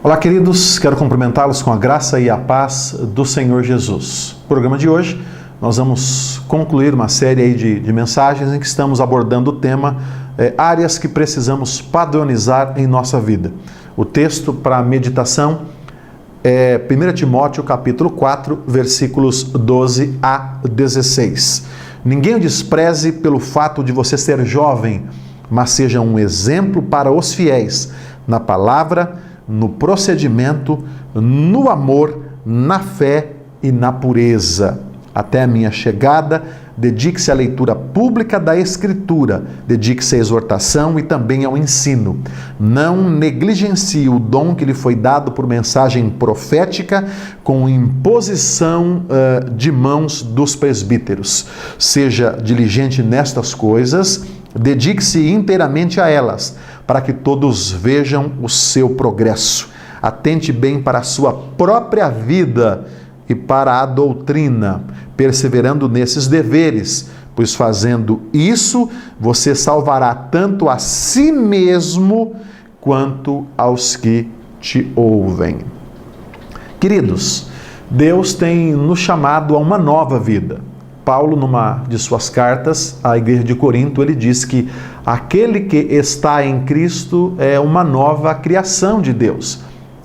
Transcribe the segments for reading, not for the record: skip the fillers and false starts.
Olá, queridos, quero cumprimentá-los com a graça e a paz do Senhor Jesus. No programa de hoje, nós vamos concluir uma série aí de mensagens em que estamos abordando o tema áreas que precisamos padronizar em nossa vida. O texto para a meditação é 1 Timóteo capítulo 4, versículos 12 a 16. Ninguém o despreze pelo fato de você ser jovem, mas seja um exemplo para os fiéis na palavra, no procedimento, no amor, na fé e na pureza. Até a minha chegada, dedique-se à leitura pública da Escritura, dedique-se à exortação e também ao ensino. Não negligencie o dom que lhe foi dado por mensagem profética com imposição de mãos dos presbíteros. Seja diligente nestas coisas, dedique-se inteiramente a elas, para que todos vejam o seu progresso. Atente bem para a sua própria vida e para a doutrina, perseverando nesses deveres, pois fazendo isso, você salvará tanto a si mesmo quanto aos que te ouvem. Queridos, Deus tem nos chamado a uma nova vida. Paulo, numa de suas cartas à igreja de Corinto, ele diz que aquele que está em Cristo é uma nova criação de Deus.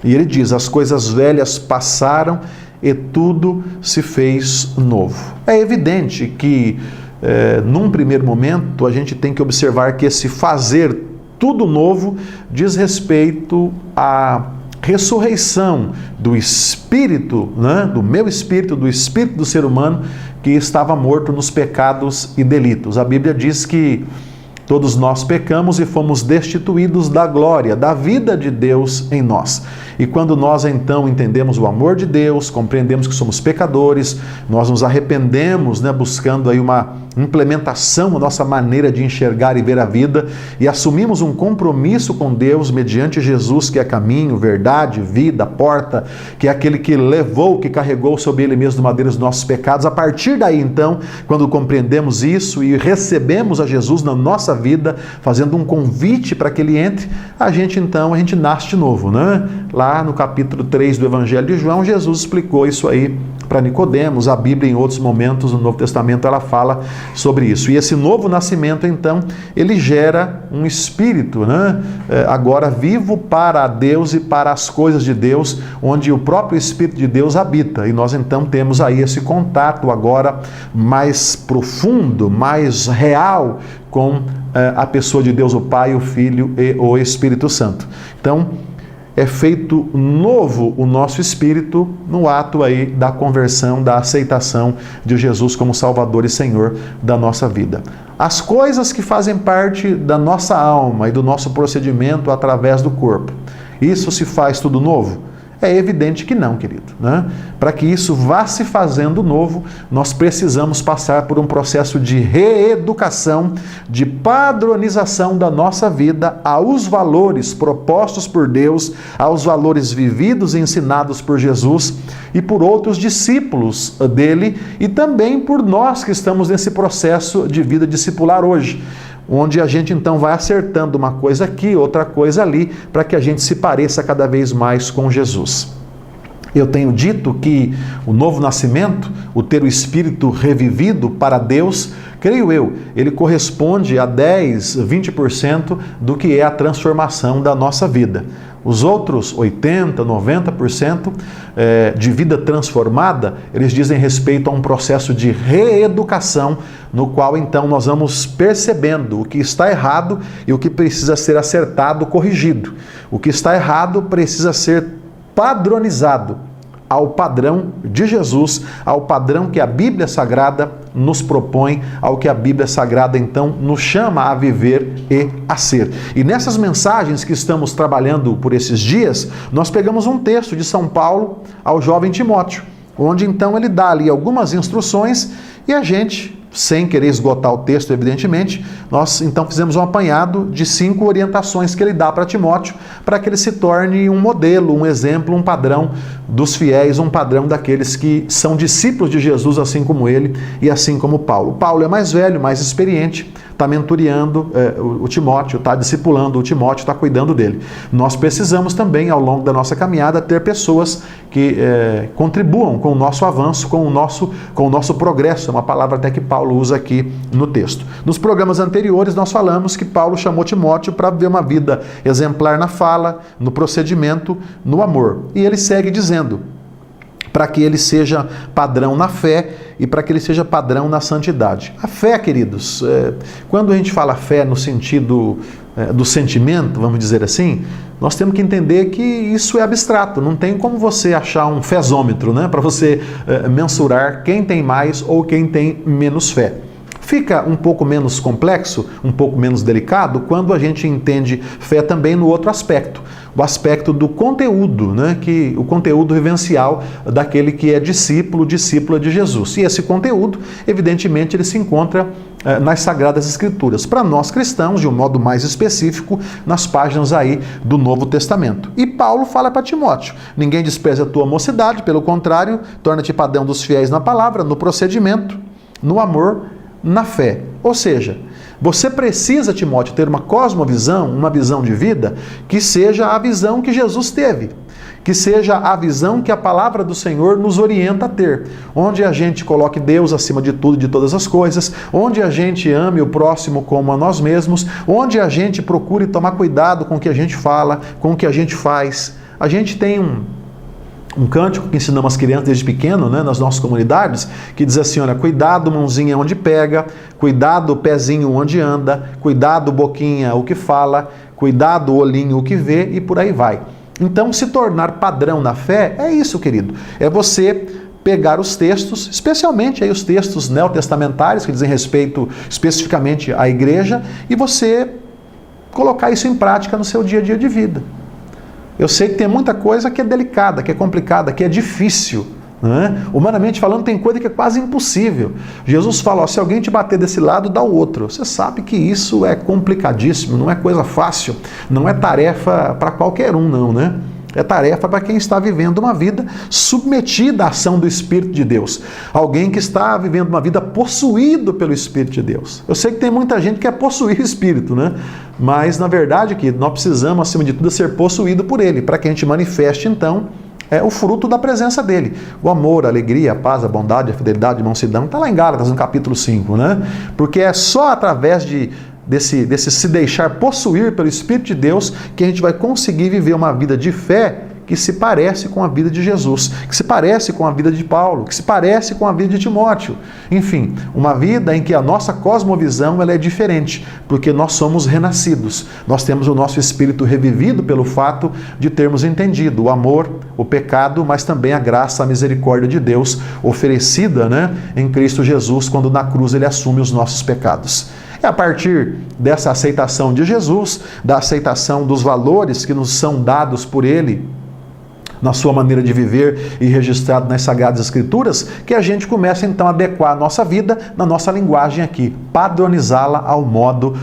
E ele diz, as coisas velhas passaram e tudo se fez novo. É evidente que, num primeiro momento, a gente tem que observar que esse fazer tudo novo diz respeito à ressurreição do espírito, do meu espírito, do espírito do ser humano que estava morto nos pecados e delitos. A Bíblia diz que todos nós pecamos e fomos destituídos da glória, da vida de Deus em nós. E quando nós então entendemos o amor de Deus, compreendemos que somos pecadores, nós nos arrependemos, buscando aí uma implementação na nossa maneira de enxergar e ver a vida e assumimos um compromisso com Deus mediante Jesus, que é caminho, verdade, vida, porta, que é aquele que levou, que carregou sobre ele mesmo no madeiro os nossos pecados. A partir daí então, quando compreendemos isso e recebemos a Jesus na nossa vida, fazendo um convite para que ele entre, a gente nasce de novo, Lá no capítulo 3 do Evangelho de João, Jesus explicou isso aí para Nicodemos. A Bíblia, em outros momentos, no Novo Testamento, ela fala sobre isso. E esse novo nascimento, então, ele gera um espírito, agora vivo para Deus e para as coisas de Deus, onde o próprio Espírito de Deus habita. E nós, então, temos aí esse contato agora mais profundo, mais real com a pessoa de Deus, o Pai, o Filho e o Espírito Santo. Então, é feito novo o nosso espírito no ato aí da conversão, da aceitação de Jesus como Salvador e Senhor da nossa vida. As coisas que fazem parte da nossa alma e do nosso procedimento através do corpo, isso se faz tudo novo? É evidente que não, querido. Para que isso vá se fazendo novo, nós precisamos passar por um processo de reeducação, de padronização da nossa vida aos valores propostos por Deus, aos valores vividos e ensinados por Jesus e por outros discípulos dele e também por nós que estamos nesse processo de vida discipular hoje, onde a gente então vai acertando uma coisa aqui, outra coisa ali, para que a gente se pareça cada vez mais com Jesus. Eu tenho dito que o novo nascimento, o ter o espírito revivido para Deus, creio eu, ele corresponde a 10, 20% do que é a transformação da nossa vida. Os outros 80%, 90% de vida transformada, eles dizem respeito a um processo de reeducação, no qual então nós vamos percebendo o que está errado e o que precisa ser acertado, corrigido. O que está errado precisa ser padronizado ao padrão de Jesus, ao padrão que a Bíblia Sagrada nos propõe, ao que a Bíblia Sagrada então nos chama a viver e a ser. E nessas mensagens que estamos trabalhando por esses dias, nós pegamos um texto de São Paulo ao jovem Timóteo, onde então ele dá ali algumas instruções e a gente, sem querer esgotar o texto, evidentemente, nós então fizemos um apanhado de 5 orientações que ele dá para Timóteo, para que ele se torne um modelo, um exemplo, um padrão dos fiéis, um padrão daqueles que são discípulos de Jesus, assim como ele e assim como Paulo. Paulo é mais velho, mais experiente, está mentoreando o Timóteo, está discipulando o Timóteo, está cuidando dele. Nós precisamos também, ao longo da nossa caminhada, ter pessoas que contribuam com o nosso avanço, com o nosso progresso, é uma palavra até que Paulo usa aqui no texto. Nos programas anteriores nós falamos que Paulo chamou Timóteo para viver uma vida exemplar na fala, no procedimento, no amor. E ele segue dizendo, para que ele seja padrão na fé e para que ele seja padrão na santidade. A fé, queridos, quando a gente fala fé no sentido do sentimento, vamos dizer assim, nós temos que entender que isso é abstrato, não tem como você achar um fezômetro, né, para você mensurar quem tem mais ou quem tem menos fé. Fica um pouco menos complexo, um pouco menos delicado, quando a gente entende fé também no outro aspecto, o aspecto do conteúdo, né? O conteúdo vivencial daquele que é discípulo, discípula de Jesus. E esse conteúdo, evidentemente, ele se encontra nas Sagradas Escrituras. Para nós cristãos, de um modo mais específico, nas páginas aí do Novo Testamento. E Paulo fala para Timóteo, ninguém despreza a tua mocidade, pelo contrário, torna-te padrão dos fiéis na palavra, no procedimento, no amor, na fé. Ou seja, você precisa, Timóteo, ter uma cosmovisão, uma visão de vida que seja a visão que Jesus teve, que seja a visão que a palavra do Senhor nos orienta a ter, onde a gente coloque Deus acima de tudo e de todas as coisas, onde a gente ame o próximo como a nós mesmos, onde a gente procure tomar cuidado com o que a gente fala, com o que a gente faz. A gente tem um cântico que ensinamos as crianças desde pequeno, né, nas nossas comunidades, que diz assim, olha, cuidado mãozinha onde pega, cuidado pezinho onde anda, cuidado boquinha o que fala, cuidado olhinho o que vê e por aí vai. Então, se tornar padrão na fé é isso, querido, é você pegar os textos, especialmente aí os textos neotestamentários, que dizem respeito especificamente à igreja, e você colocar isso em prática no seu dia a dia de vida. Eu sei que tem muita coisa que é delicada, que é complicada, que é difícil. Né? Humanamente falando, tem coisa que é quase impossível. Jesus fala, ó, se alguém te bater desse lado, dá o outro. Você sabe que isso é complicadíssimo, não é coisa fácil, não é tarefa para qualquer um, não, né? É tarefa para quem está vivendo uma vida submetida à ação do Espírito de Deus. Alguém que está vivendo uma vida possuído pelo Espírito de Deus. Eu sei que tem muita gente que quer possuir o Espírito, né? Mas, na verdade, que nós precisamos, acima de tudo, ser possuído por Ele, para que a gente manifeste, então, o fruto da presença dele. O amor, a alegria, a paz, a bondade, a fidelidade, a mansidão. Está lá em Gálatas, no capítulo 5, né? Porque é só através desse se deixar possuir pelo Espírito de Deus que a gente vai conseguir viver uma vida de fé que se parece com a vida de Jesus, que se parece com a vida de Paulo, que se parece com a vida de Timóteo. Enfim, uma vida em que a nossa cosmovisão ela é diferente, porque nós somos renascidos. Nós temos o nosso espírito revivido pelo fato de termos entendido o amor, o pecado, mas também a graça, a misericórdia de Deus oferecida, né, em Cristo Jesus, quando na cruz ele assume os nossos pecados. É a partir dessa aceitação de Jesus, da aceitação dos valores que nos são dados por Ele, na sua maneira de viver e registrado nas Sagradas Escrituras, que a gente começa então a adequar a nossa vida na nossa linguagem aqui, padronizá-la ao modo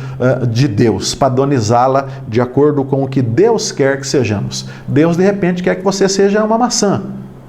de Deus, padronizá-la de acordo com o que Deus quer que sejamos. Deus de repente quer que você seja uma maçã,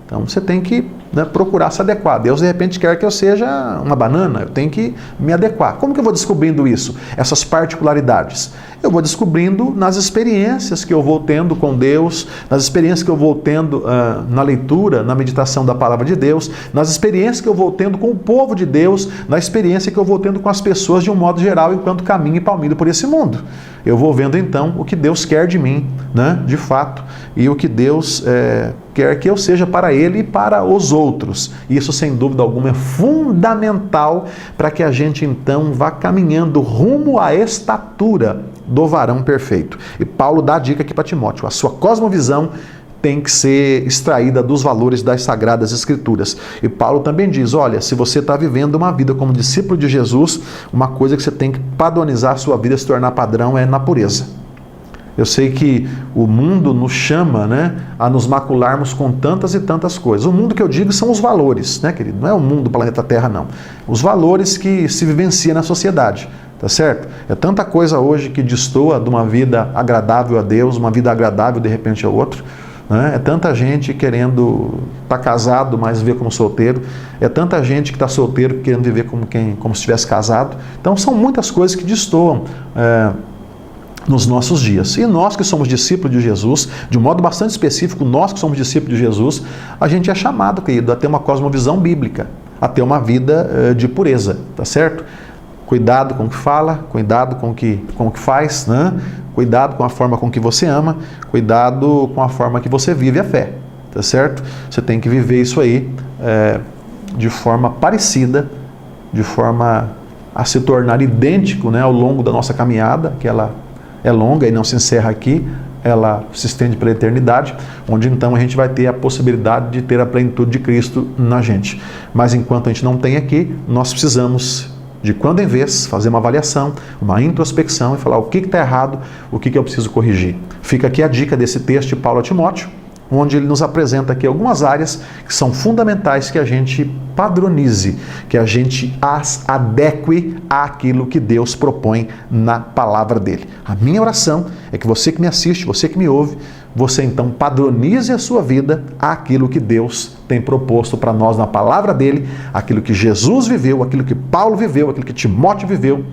então você tem que procurar se adequar. Deus de repente quer que eu seja uma banana, eu tenho que me adequar. Como que eu vou descobrindo isso? Essas particularidades? Eu vou descobrindo nas experiências que eu vou tendo com Deus, nas experiências que eu vou tendo na leitura, na meditação da palavra de Deus, nas experiências que eu vou tendo com o povo de Deus, na experiência que eu vou tendo com as pessoas de um modo geral, enquanto caminho e palmilho por esse mundo. Eu vou vendo então o que Deus quer de mim, né, de fato, e o que Deus quer que eu seja para Ele e para os outros. Isso, sem dúvida alguma, é fundamental para que a gente então vá caminhando rumo à estatura do varão perfeito. E Paulo dá a dica aqui para Timóteo, a sua cosmovisão tem que ser extraída dos valores das Sagradas Escrituras. E Paulo também diz, olha, se você está vivendo uma vida como discípulo de Jesus, uma coisa que você tem que padronizar a sua vida, se tornar padrão, é na pureza. Eu sei que o mundo nos chama, né, a nos macularmos com tantas e tantas coisas. O mundo que eu digo são os valores, né, querido? Não é o mundo do planeta Terra, não. Os valores que se vivencia na sociedade. Tá certo? É tanta coisa hoje que destoa de uma vida agradável a Deus, uma vida agradável de repente ao outro. né? É tanta gente querendo estar casado, mas viver como solteiro. É tanta gente que está solteiro querendo viver como se estivesse casado. Então são muitas coisas que destoam nos nossos dias. E nós que somos discípulos de Jesus, de um modo bastante específico, nós que somos discípulos de Jesus, a gente é chamado, querido, a ter uma cosmovisão bíblica, a ter uma vida de pureza, tá certo? Cuidado com o que fala, cuidado com o que faz, né? Cuidado com a forma com que você ama, cuidado com a forma que você vive a fé, tá certo? Você tem que viver isso aí de forma parecida, de forma a se tornar idêntico, né, ao longo da nossa caminhada, que ela é longa e não se encerra aqui, ela se estende pela eternidade, onde então a gente vai ter a possibilidade de ter a plenitude de Cristo na gente. Mas enquanto a gente não tem aqui, nós precisamos, de quando em vez, fazer uma avaliação, uma introspecção e falar o que está errado, o que eu preciso corrigir. Fica aqui a dica desse texto de Paulo a Timóteo, onde ele nos apresenta aqui algumas áreas que são fundamentais que a gente padronize, que a gente as adeque àquilo que Deus propõe na palavra dele. A minha oração é que você que me assiste, você que me ouve, você então padronize a sua vida àquilo que Deus tem proposto para nós na palavra dele, aquilo que Jesus viveu, aquilo que Paulo viveu, aquilo que Timóteo viveu,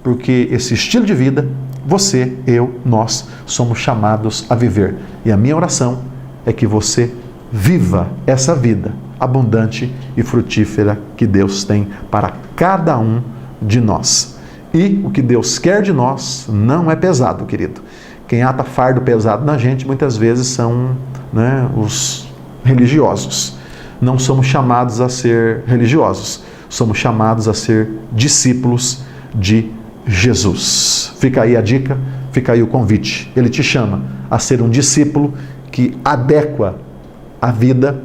porque esse estilo de vida, você, eu, nós somos chamados a viver. E a minha oração é que você viva essa vida abundante e frutífera que Deus tem para cada um de nós. E o que Deus quer de nós não é pesado, querido. Quem ata fardo pesado na gente muitas vezes são, né, os religiosos. Não somos chamados a ser religiosos, somos chamados a ser discípulos de Jesus. Fica aí a dica, fica aí o convite. Ele te chama a ser um discípulo que adequa a vida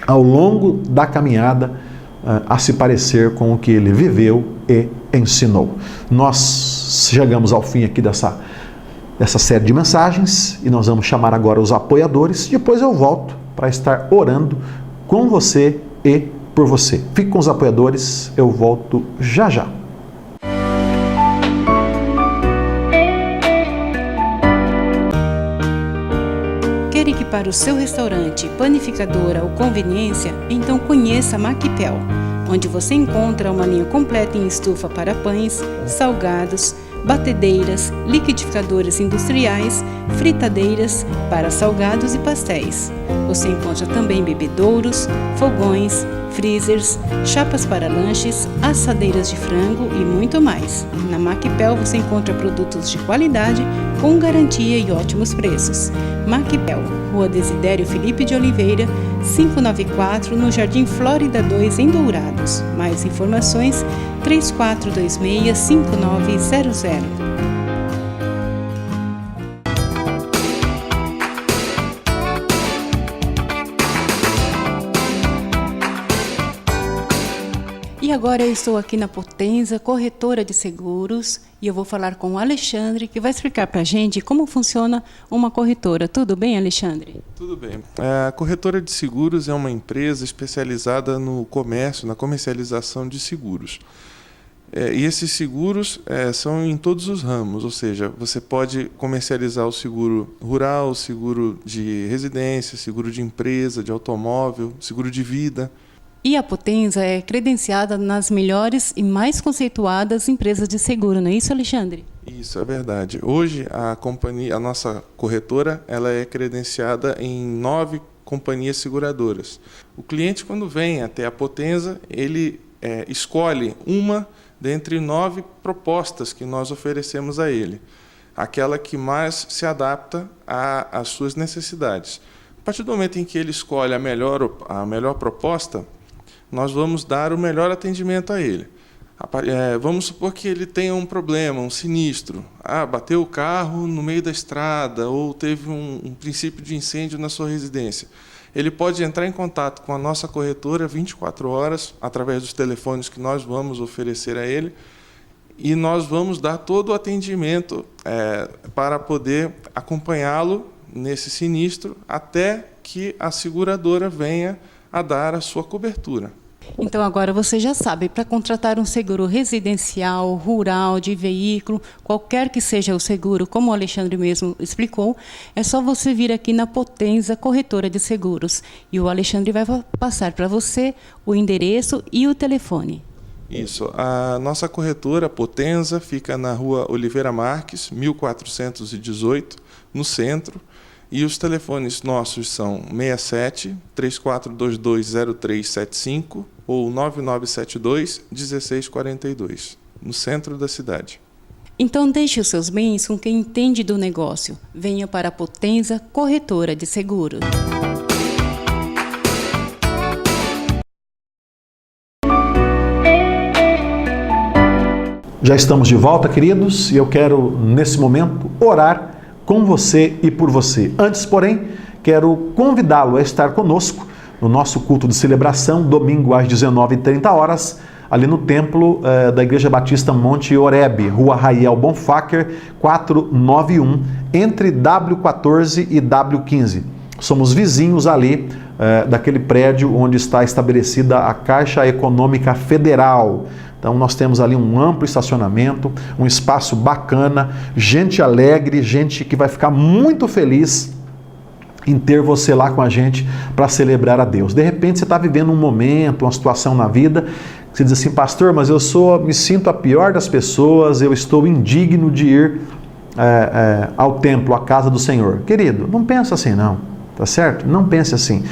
ao longo da caminhada a se parecer com o que ele viveu e ensinou. Nós chegamos ao fim aqui dessa série de mensagens e nós vamos chamar agora os apoiadores. Depois eu volto para estar orando com você e por você. Fique com os apoiadores, eu volto já já. Quer equipar o seu restaurante, panificadora ou conveniência? Então conheça a Maquipel, onde você encontra uma linha completa em estufa para pães, salgados, batedeiras, liquidificadores industriais, fritadeiras para salgados e pastéis. Você encontra também bebedouros, fogões, freezers, chapas para lanches, assadeiras de frango e muito mais. Na Maquipel você encontra produtos de qualidade com garantia e ótimos preços. Maquipel, Rua Desidério Felipe de Oliveira, 594, no Jardim Flórida 2, em Dourados. Mais informações, 3426-5900. E agora eu estou aqui na Potenza, corretora de seguros, e eu vou falar com o Alexandre, que vai explicar para a gente como funciona uma corretora. Tudo bem, Alexandre? Tudo bem. A corretora de seguros é uma empresa especializada no comércio, na comercialização de seguros. E esses seguros são em todos os ramos, ou seja, você pode comercializar o seguro rural, o seguro de residência, seguro de empresa, de automóvel, seguro de vida. E a Potenza é credenciada nas melhores e mais conceituadas empresas de seguro, não é isso, Alexandre? Isso, é verdade. Hoje, a nossa corretora, ela é credenciada em 9 companhias seguradoras. O cliente, quando vem até a Potenza, ele escolhe uma dentre 9 propostas que nós oferecemos a ele, aquela que mais se adapta às suas necessidades. A partir do momento em que ele escolhe a melhor proposta, nós vamos dar o melhor atendimento a ele. Vamos supor que ele tenha um problema, um sinistro. Bateu o carro no meio da estrada ou teve um princípio de incêndio na sua residência. Ele pode entrar em contato com a nossa corretora 24 horas, através dos telefones que nós vamos oferecer a ele, e nós vamos dar todo o atendimento para poder acompanhá-lo nesse sinistro até que a seguradora venha a dar a sua cobertura. Então agora você já sabe, para contratar um seguro residencial, rural, de veículo, qualquer que seja o seguro, como o Alexandre mesmo explicou, é só você vir aqui na Potenza Corretora de Seguros. E o Alexandre vai passar para você o endereço e o telefone. Isso. A nossa corretora, Potenza, fica na Rua Oliveira Marques, 1418, no centro. E os telefones nossos são 67 34220375 ou 9972 1642, no centro da cidade. Então deixe os seus bens com quem entende do negócio. Venha para a Potenza Corretora de Seguros. Já estamos de volta, queridos, e eu quero, nesse momento, orar com você e por você. Antes, porém, quero convidá-lo a estar conosco no nosso culto de celebração, domingo às 19h30, ali no templo da Igreja Batista Monte Oreb, Rua Raiel Bonfacker, 491, entre W14 e W15. Somos vizinhos ali daquele prédio onde está estabelecida a Caixa Econômica Federal. Então nós temos ali um amplo estacionamento, um espaço bacana, gente alegre, gente que vai ficar muito feliz em ter você lá com a gente para celebrar a Deus. De repente você está vivendo um momento, uma situação na vida, que você diz assim, pastor, mas me sinto a pior das pessoas, eu estou indigno de ir ao templo, à casa do Senhor. Querido, não pensa assim não, tá certo? Não pense assim.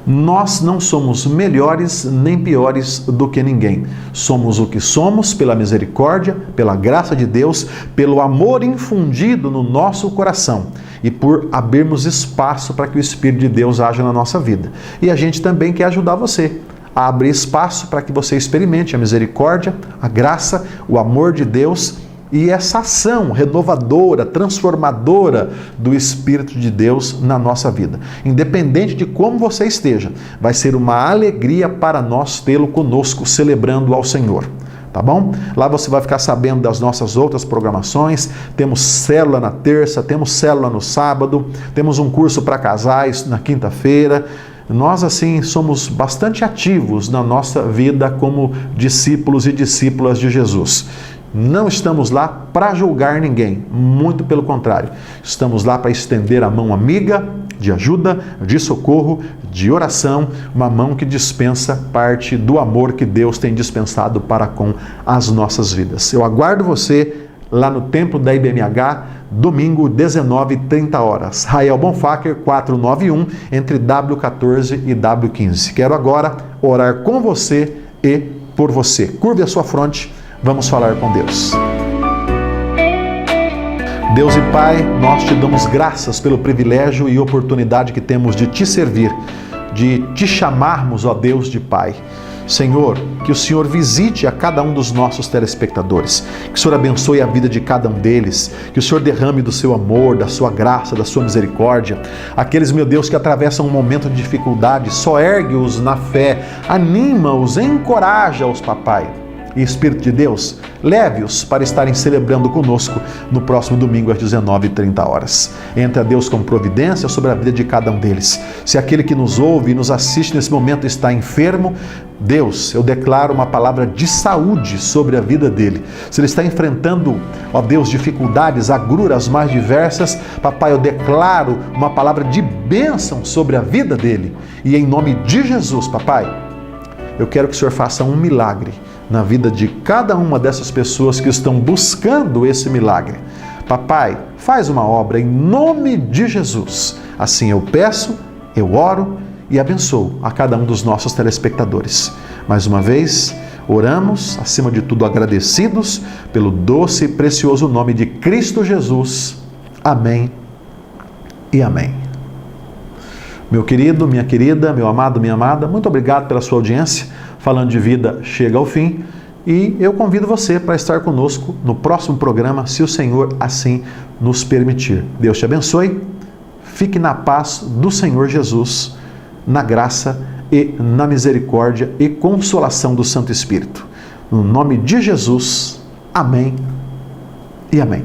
Nós não somos melhores nem piores do que ninguém. Somos o que somos pela misericórdia, pela graça de Deus, pelo amor infundido no nosso coração e por abrirmos espaço para que o Espírito de Deus haja na nossa vida. E a gente também quer ajudar você a abrir espaço para que você experimente a misericórdia, a graça, o amor de Deus e essa ação renovadora, transformadora do Espírito de Deus na nossa vida. Independente de como você esteja, vai ser uma alegria para nós tê-lo conosco, celebrando ao Senhor. Tá bom? Lá você vai ficar sabendo das nossas outras programações. Temos célula na terça, temos célula no sábado, temos um curso para casais na quinta-feira. Nós, assim, somos bastante ativos na nossa vida como discípulos e discípulas de Jesus. Não estamos lá para julgar ninguém, muito pelo contrário. Estamos lá para estender a mão amiga, de ajuda, de socorro, de oração, uma mão que dispensa parte do amor que Deus tem dispensado para com as nossas vidas. Eu aguardo você lá no templo da IBMH, domingo, 19h30. Raiel Bonfacker, 491, entre W14 e W15. Quero agora orar com você e por você. Curve a sua fronte. Vamos falar com Deus. Deus e Pai, nós te damos graças pelo privilégio e oportunidade que temos de te servir, de te chamarmos, ó Deus, de Pai. Senhor, que o Senhor visite a cada um dos nossos telespectadores, que o Senhor abençoe a vida de cada um deles, que o Senhor derrame do seu amor, da sua graça, da sua misericórdia. Aqueles, meu Deus, que atravessam um momento de dificuldade, só ergue-os na fé, anima-os, encoraja-os, papai. E Espírito de Deus, leve-os para estarem celebrando conosco no próximo domingo às 19h30. Entra Deus com providência sobre a vida de cada um deles. Se aquele que nos ouve e nos assiste nesse momento está enfermo, Deus, eu declaro uma palavra de saúde sobre a vida dele. Se ele está enfrentando, ó Deus, dificuldades, agruras mais diversas, papai, eu declaro uma palavra de bênção sobre a vida dele. E em nome de Jesus, papai, eu quero que o Senhor faça um milagre na vida de cada uma dessas pessoas que estão buscando esse milagre. Papai, faz uma obra em nome de Jesus. Assim eu peço, eu oro e abençoo a cada um dos nossos telespectadores. Mais uma vez, oramos, acima de tudo agradecidos, pelo doce e precioso nome de Cristo Jesus. Amém e amém. Meu querido, minha querida, meu amado, minha amada, muito obrigado pela sua audiência. Falando de Vida chega ao fim e eu convido você para estar conosco no próximo programa, se o Senhor assim nos permitir. Deus te abençoe, fique na paz do Senhor Jesus, na graça e na misericórdia e consolação do Santo Espírito. No nome de Jesus, amém e amém.